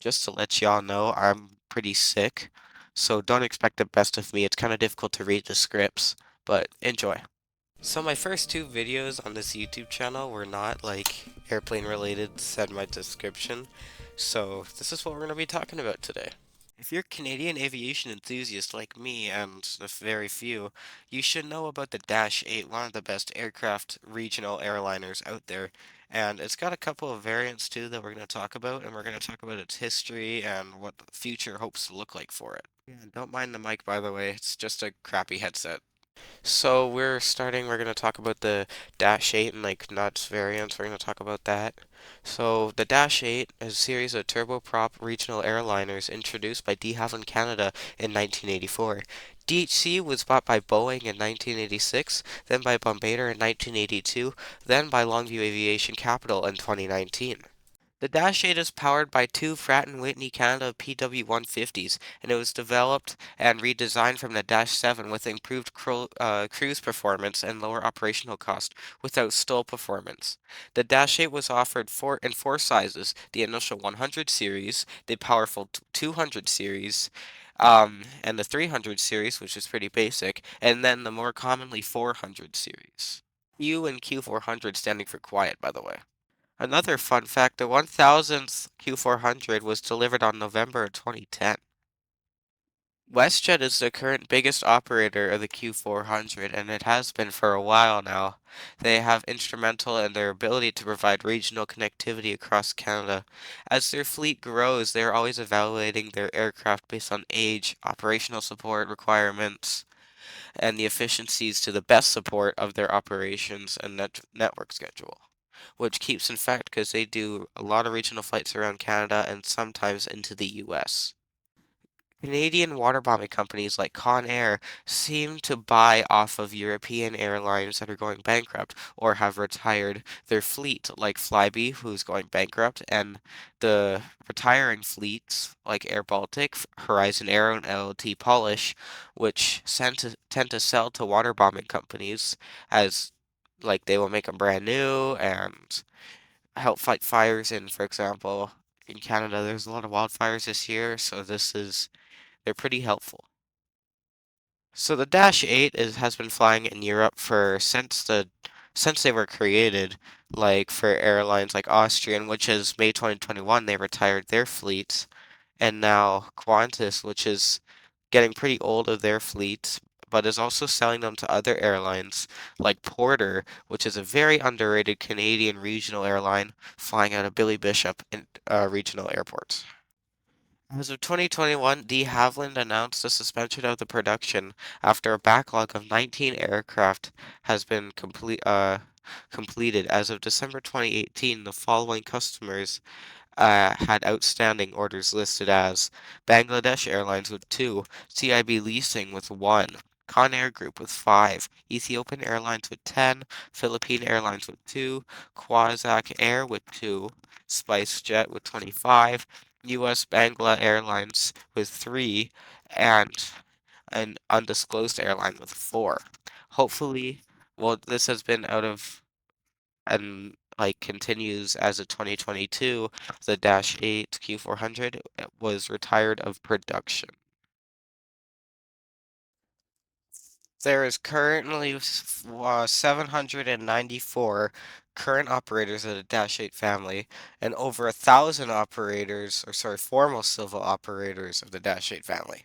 Just to let y'all know, I'm pretty sick, so don't expect the best of me. It's kind of difficult to read the scripts, but enjoy. So my first two videos on this YouTube channel were not like airplane related, said my description. So this is what we're going to be talking about today. If you're a Canadian aviation enthusiast like me and the very few, you should know about the Dash 8, one of the best aircraft regional airliners out there. And it's got a couple of variants too that we're going to talk about, and we're going to talk about its history and what the future hopes to look like for it. Yeah, don't mind the mic, by the way, it's just a crappy headset. So we're going to talk about the Dash 8 and like nuts variants. We're going to talk about that. So the Dash 8 is a series of turboprop regional airliners introduced by de Havilland Canada in 1984. DHC was bought by Boeing in 1986, then by Bombardier in 1982, then by Longview Aviation Capital in 2019. The Dash 8 is powered by two Pratt& Whitney Canada PW150s, and it was developed and redesigned from the Dash 7 with improved cruise performance and lower operational cost without stall performance. The Dash 8 was offered in four sizes: the initial 100 series, the powerful 200 series, and the 300 series, which is pretty basic, and then the more commonly 400 series. Q and Q400 standing for quiet, by the way. Another fun fact, the 1000th Q400 was delivered on November 2010. WestJet is the current biggest operator of the Q400, and it has been for a while now. They have instrumental in their ability to provide regional connectivity across Canada. As their fleet grows, they are always evaluating their aircraft based on age, operational support requirements, and the efficiencies to the best support of their operations and network schedule, which keeps in fact because they do a lot of regional flights around Canada and sometimes into the US. Canadian water bombing companies like Con Air seem to buy off of European airlines that are going bankrupt or have retired their fleet, like Flybe, who's going bankrupt, and the retiring fleets like Air Baltic, Horizon Air, and LT Polish, which tend to sell to water bombing companies as like they will make them brand new and help fight fires in, for example, in Canada, there's a lot of wildfires this year, so they're pretty helpful. So the Dash 8 has been flying in Europe for since they were created, like for airlines like Austrian, which is May 2021, they retired their fleets, and now Qantas, which is getting pretty old of their fleets, but is also selling them to other airlines like Porter, which is a very underrated Canadian regional airline flying out of Billy Bishop regional airports. As of 2021, de Havilland announced the suspension of the production after a backlog of 19 aircraft has been completed. As of December 2018, the following customers had outstanding orders listed as Bangladesh Airlines with 2, CIB Leasing with 1, Conair Group with 5, Ethiopian Airlines with 10, Philippine Airlines with 2, Quazak Air with 2, SpiceJet with 25, US Bangla Airlines with 3, and an undisclosed airline with 4. Hopefully, well, this has been out of and like continues as of 2022, the Dash 8 Q400 was retired of production. There is currently 794 current operators of the Dash 8 family and over 1,000 operators, or sorry, formal civil operators of the Dash 8 family.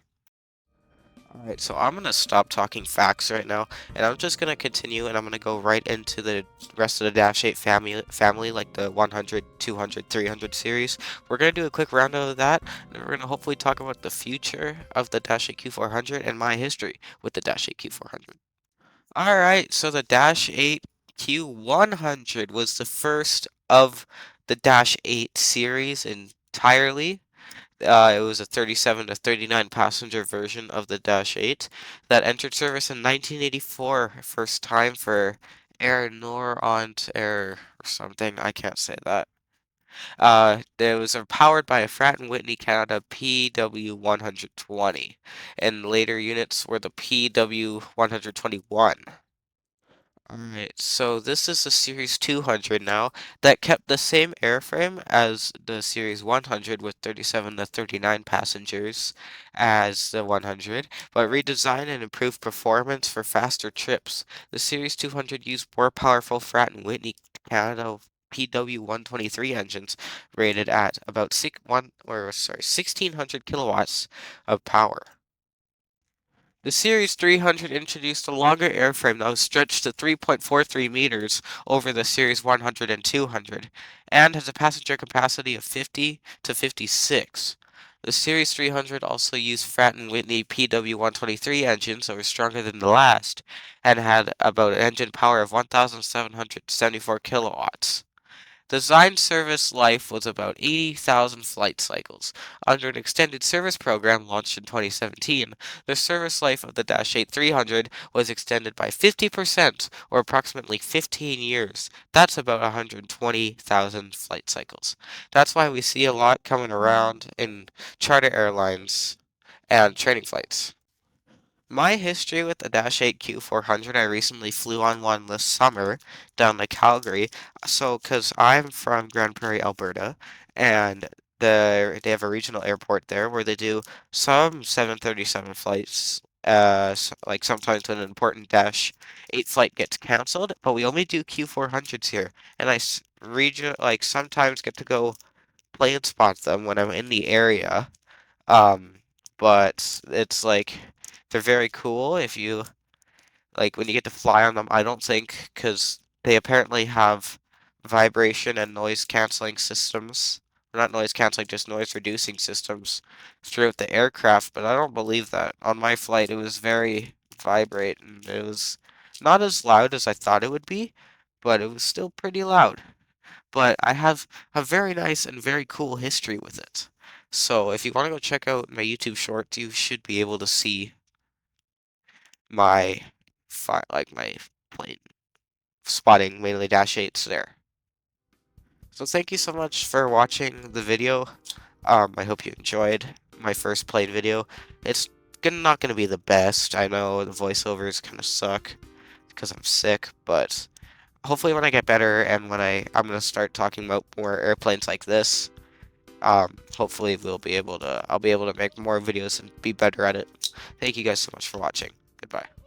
Alright, so I'm gonna stop talking facts right now, and I'm just gonna continue, and I'm gonna go right into the rest of the Dash 8 family, like the 100, 200, 300 series. We're gonna do a quick roundup of that, and we're gonna hopefully talk about the future of the Dash 8 Q400 and my history with the Dash 8 Q400. Alright, so the Dash 8 Q100 was the first of the Dash 8 series entirely. It was a 37 to 39 passenger version of the Dash 8 that entered service in 1984, first time for Air Noront Air or something. I can't say that. It was powered by a Pratt& Whitney Canada PW120, and later units were the PW121. Alright, so this is the Series 200 now that kept the same airframe as the Series 100 with 37 to 39 passengers as the 100, but redesigned and improved performance for faster trips. The Series 200 used more powerful Pratt& and Whitney Canada PW123 engines rated at about 1600 kilowatts of power. The Series 300 introduced a longer airframe that was stretched to 3.43 meters over the Series 100 and 200, and has a passenger capacity of 50 to 56. The Series 300 also used Pratt& and Whitney PW123 engines that were stronger than the last, and had about an engine power of 1,774 kilowatts. Design service life was about 80,000 flight cycles. Under an extended service program launched in 2017, the service life of the Dash 8 300 was extended by 50%, or approximately 15 years. That's about 120,000 flight cycles. That's why we see a lot coming around in charter airlines and training flights. My history with the Dash 8 Q400, I recently flew on one this summer down to Calgary. So, because I'm from Grand Prairie, Alberta, and they have a regional airport there where they do some 737 flights. Like sometimes when an important Dash 8 flight gets canceled, but we only do Q400s here, and like sometimes get to go play and spot them when I'm in the area. Um, but it's like they're very cool if you like when you get to fly on them. I don't think because they apparently have vibration and noise canceling systems. Not noise canceling, just noise reducing systems throughout the aircraft, but I don't believe that. On my flight, it was very vibrate and it was not as loud as I thought it would be, but it was still pretty loud. But I have a very nice and very cool history with it. So if you want to go check out my YouTube shorts, you should be able to see my my plane spotting mainly Dash 8s there. So thank you so much for watching the video. I hope you enjoyed my first plane video. It's not gonna be the best. I know the voiceovers kind of suck because I'm sick, but hopefully when I get better and when I'm gonna start talking about more airplanes like this, hopefully I'll be able to make more videos and be better at it. Thank you guys so much for watching. Goodbye.